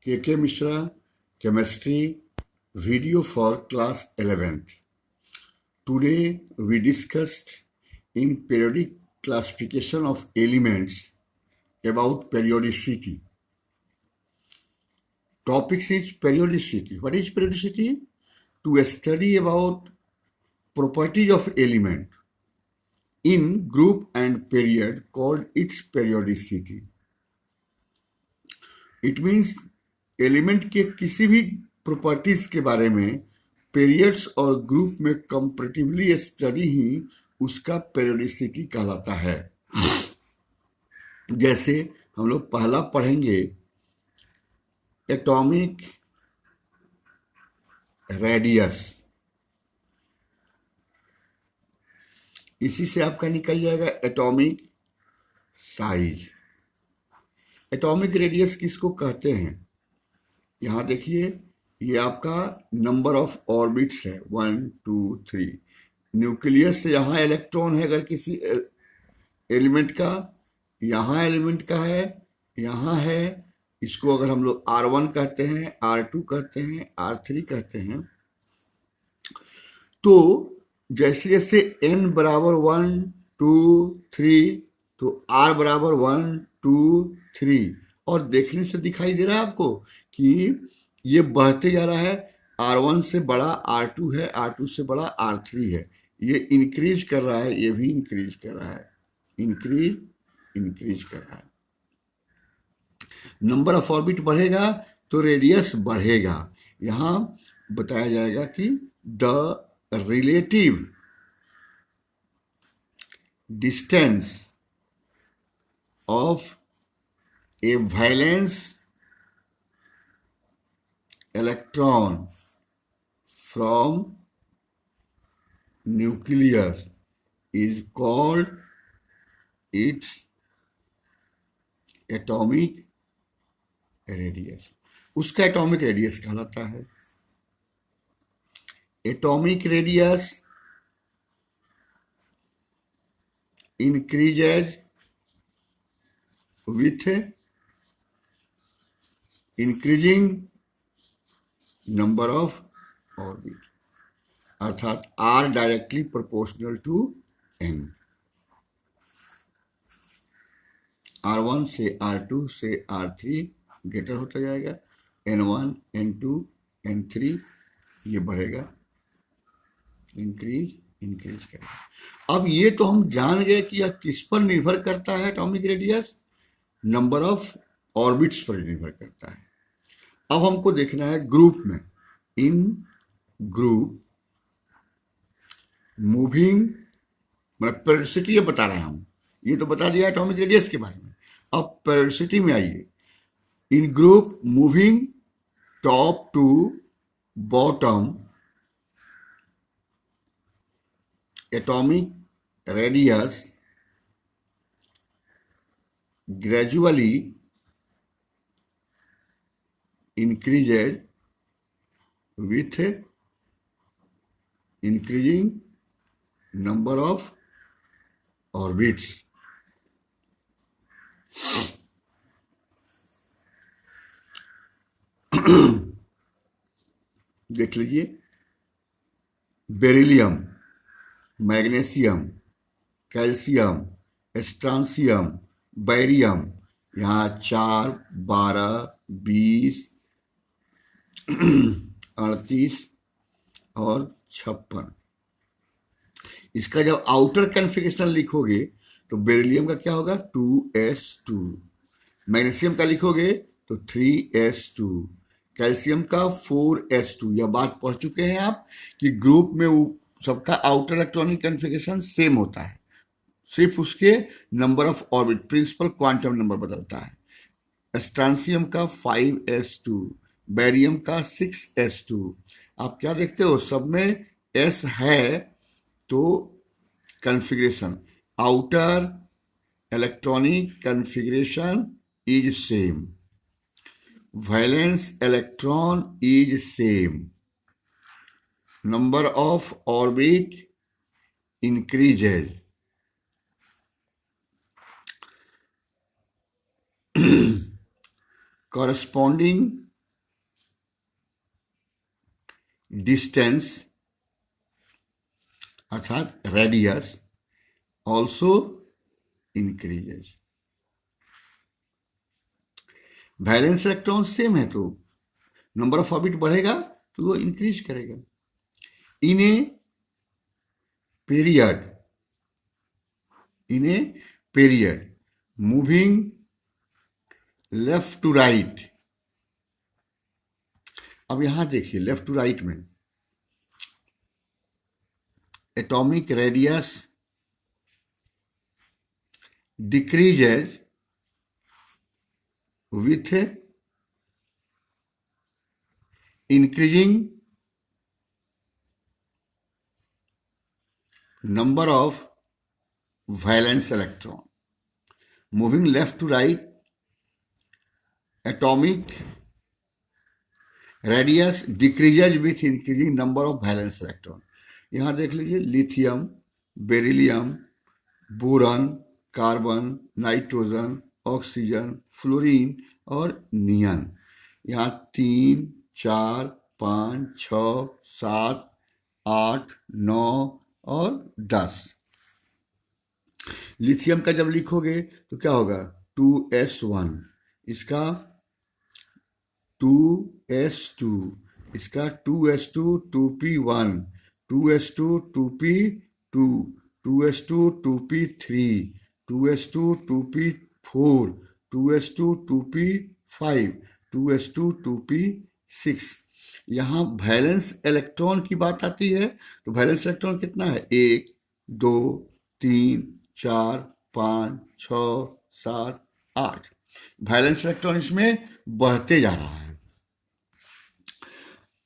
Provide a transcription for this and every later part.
K.K. Mishra, Chemistry, video for class 11th. Today we discussed in periodic classification of elements about periodicity. Topics is periodicity. What is periodicity? To study about properties of element in group and period called its periodicity. It means element के किसी भी properties के बारे में periods और group में comparatively study ही उसका periodicity कहलाता है। जैसे हम लोग पहला पढ़ेंगे एटॉमिक रेडियस, इसी से आपका निकल जाएगा एटॉमिक साइज। एटॉमिक रेडियस किसको कहते हैं? यहाँ देखिए, ये आपका नंबर ऑफ ऑर्बिट्स है 1 2 3। न्यूक्लियस से यहाँ इलेक्ट्रॉन है अगर किसी एलिमेंट का, यहाँ एलिमेंट का है, यहाँ है। इसको अगर हम लोग R1 कहते हैं, R2 कहते हैं, R3 कहते हैं। तो जैसे जैसे n बराबर 1 2 3 तो R बराबर 1 2 3, और देखने से दिखाई दे रहा है आपको कि ये बढ़ते जा रहा है। R1 से बड़ा R2 है, R2 से बड़ा R3 है। ये इंक्रीज कर रहा है, ये भी इंक्रीज कर रहा है, इंक्रीज कर रहा है। नंबर ऑफ ऑर्बिट बढ़ेगा तो रेडियस बढ़ेगा। यहाँ बताया जाएगा कि the relative distance of a valence electron from nucleus is called its atomic radius. उसका एटॉमिक रेडियस कहलाता है। Atomic radius increases with increasing number of orbit, अर्थात R directly proportional to N। R1 से R2 से R3 greater होता जाएगा, N1 N2 N3 ये बढ़ेगा, इंक्रीज करेगा। अब ये तो हम जान गए कि यह किस पर निर्भर करता है। Atomic radius number of orbits पर निर्भर करता है। अब हमको देखना है ग्रुप में, इन ग्रुप मूविंग, मतलब पेरियोडिसिटी ये बता रहा हूं, ये तो बता दिया एटॉमिक रेडियस के बारे में। अब पेरियोडिसिटी में आइए। In group moving top to bottom, atomic radius gradually increases with increasing number of orbits. देख लीजिए, beryllium, magnesium, calcium, strontium, barium, यहाँ 4 12 20 38 और 56। इसका जब आउटर कॉन्फ़िगरेशन लिखोगे तो बेरिलियम का क्या होगा 2s2, मैग्नीशियम का लिखोगे तो 3s2, कैल्शियम का 4s2। यह बात पढ़ चुके हैं आप कि ग्रुप में सबका आउटर इलेक्ट्रॉनिक कॉन्फ़िगरेशन सेम होता है, सिर्फ उसके number of orbit, principal quantum number बदलता है। स्ट्रांसियम का 5s2, बैरियम का 6s2। आप क्या देखते हो, सब में s है तो configuration, outer electronic configuration is same, valence electron is same, number of orbit increases. corresponding distance अर्थात radius also increases. Valence electron same है तो नंबर ऑफ ऑर्बिट बढ़ेगा तो वो इंक्रीज करेगा। In a period moving left to right. अब यहां देखिए लेफ्ट टू राइट में atomic radius decreases with increasing number of valence electron. Moving left to right, atomic radius decreases with increasing number of valence electron. यहाँ देख लीजिए lithium, beryllium, boron, carbon, nitrogen, oxygen, fluorine और नियन। यहाँ 3, 4, 5, 6, 7, 8, 9 और 10। Lithium का जब लिखोगे तो क्या होगा 2s1, इसका 2s2, इसका 2s2 2p1, 2s2 2p2, 2s2 2p3, 2s2 2p4, 2s2 2p5, 2s2 2p6। यहाँ वैलेंस इलेक्ट्रॉन की बात आती है तो वैलेंस इलेक्ट्रॉन कितना है 1, 2, 3, 4, 5, 6, 7, 8। वैलेंस इलेक्ट्रॉन इसमें बढ़ते जा रहा है।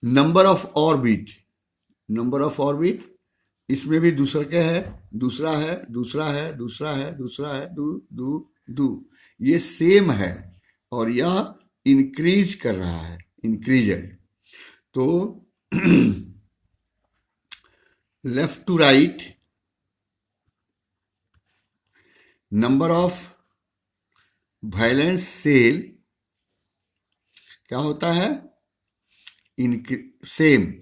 नंबर ऑफ ऑर्बिट इसमें भी दूसरा क्या है, दूसरा है, दूसरा है, दूसरा है, दूसरा है, दू ये सेम है और यह इंक्रीज कर रहा है, इंक्रीजर। तो left to right number of valence shell क्या होता है same.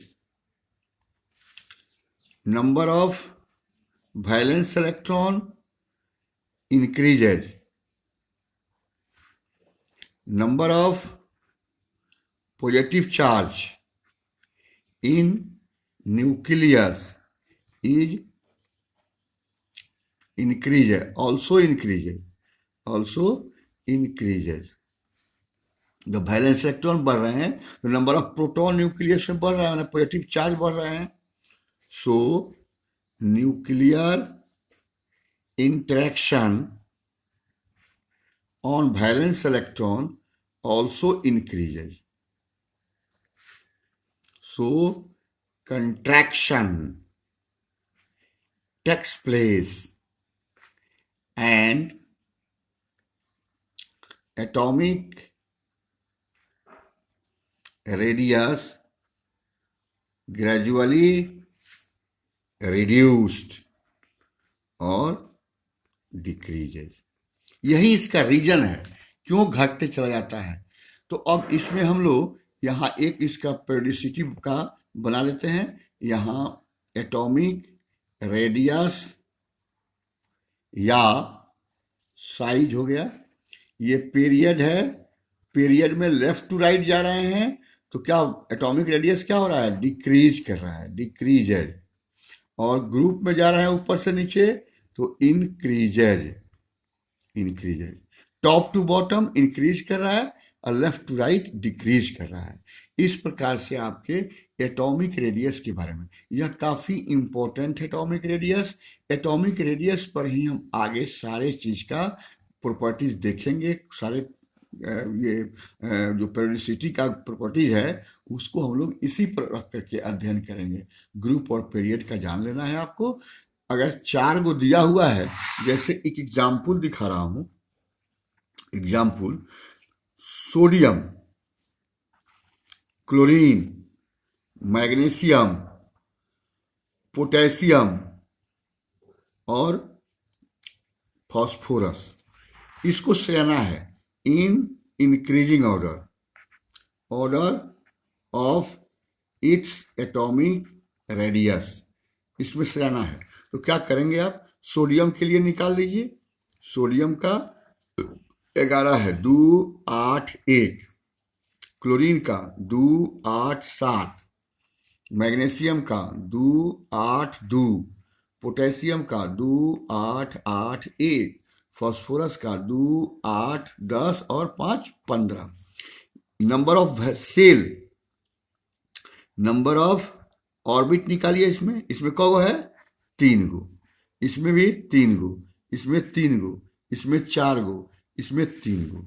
Number of valence electron increases. Number of positive charge in nucleus is also increases. जब वैलेंस इलेक्ट्रॉन बढ़ रहे हैं तो नंबर ऑफ प्रोटॉन न्यूक्लियस में बढ़ रहा है, पॉजिटिव चार्ज बढ़ रहे हैं। So, nuclear interaction on valence electron also increases. So, contraction takes place and atomic radius gradually reduced और डिक्रीजेज। यही इसका रीजन है क्यों घटते चला जाता है। तो अब इसमें हम लोग यहाँ एक इसका पेरियोडिसिटी का बना लेते हैं। यहाँ एटॉमिक रेडियस या साइज हो गया, ये पीरियड है, पीरियड में लेफ्ट टू राइट जा रहे हैं तो क्या एटॉमिक रेडियस क्या हो रहा है डिक्रीज कर रहा है, डिक्रीजेज। और ग्रुप में जा रहा है ऊपर से नीचे तो increases. Top to bottom increase कर रहा है और लेफ्ट टू राइट डिक्रीज कर रहा है। इस प्रकार से आपके एटॉमिक रेडियस के बारे में, यह काफी इंपॉर्टेंट है एटॉमिक रेडियस। एटॉमिक रेडियस पर ही हम आगे सारे चीज का प्रॉपर्टीज देखेंगे, सारे ये जो पेरियोडिसिटी का प्रॉपर्टीज है उसको हम लोग इसी पर रख करके अध्ययन करेंगे। ग्रुप और पीरियड का जान लेना है आपको। अगर 4 गो दिया हुआ है, जैसे एक एग्जाम्पल दिखा रहा हूं, example sodium, chlorine, magnesium, potassium और फास्फोरस, इसको सजाना है in increasing order of its atomic radius, इसमें से जाना है। तो क्या करेंगे आप, सोडियम के लिए निकाल लीजिए। सोडियम का 11 है, 2 8 1, क्लोरीन का 2 8 7, मैग्नीशियम का 2 8 2, पोटेशियम का 2 8 8 1, फास्फोरस का 2 8 10 और 5 15। Number of shell, number of orbit निकालिए। इसमें इसमें कौ है, 3 गो, इसमें भी 3 गो, इसमें 3 गो, इसमें 4 गो, इसमें 3 गो।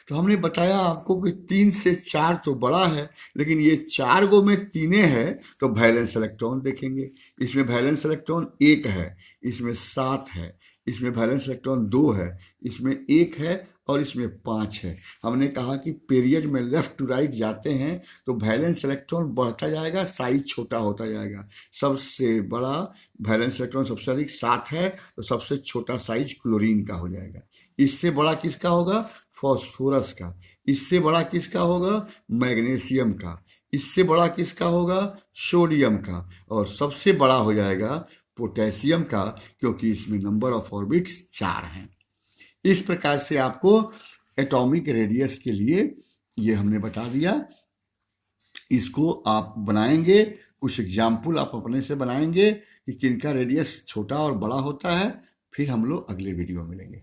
तो हमने बताया आपको कि 3 से 4 तो बड़ा है, लेकिन ये 4 गो में 3 है, तो वैलेंस इलेक्ट्रॉन देखेंगे। इसमें वैलेंस इलेक्ट्रॉन 1 है, इसमें 7 है, इसमें वैलेंस इलेक्ट्रॉन 2 है, इसमें 1 है और इसमें 5 है। हमने कहा कि पीरियड में लेफ्ट टू राइट जाते हैं तो वैलेंस इलेक्ट्रॉन बढ़ता जाएगा, साइज छोटा होता जाएगा। सबसे बड़ा वैलेंस इलेक्ट्रॉन सबसे अधिक 7 है, तो सबसे छोटा साइज क्लोरीन का हो जाएगा। इससे बड़ा किसका होगा, फास्फोरस का। इससे बड़ा किसका होगा, मैग्नीशियम का। इससे बड़ा किसका होगा, सोडियम का। और सबसे बड़ा हो जाएगा पोटेशियम का, क्योंकि इसमें नंबर ऑफ ऑर्बिट्स 4 हैं। इस प्रकार से आपको एटॉमिक रेडियस के लिए ये हमने बता दिया। इसको आप बनाएंगे, कुछ एग्जाम्पल आप अपने से बनाएंगे कि किनका रेडियस छोटा और बड़ा होता है। फिर हम लोग अगले वीडियो में मिलेंगे।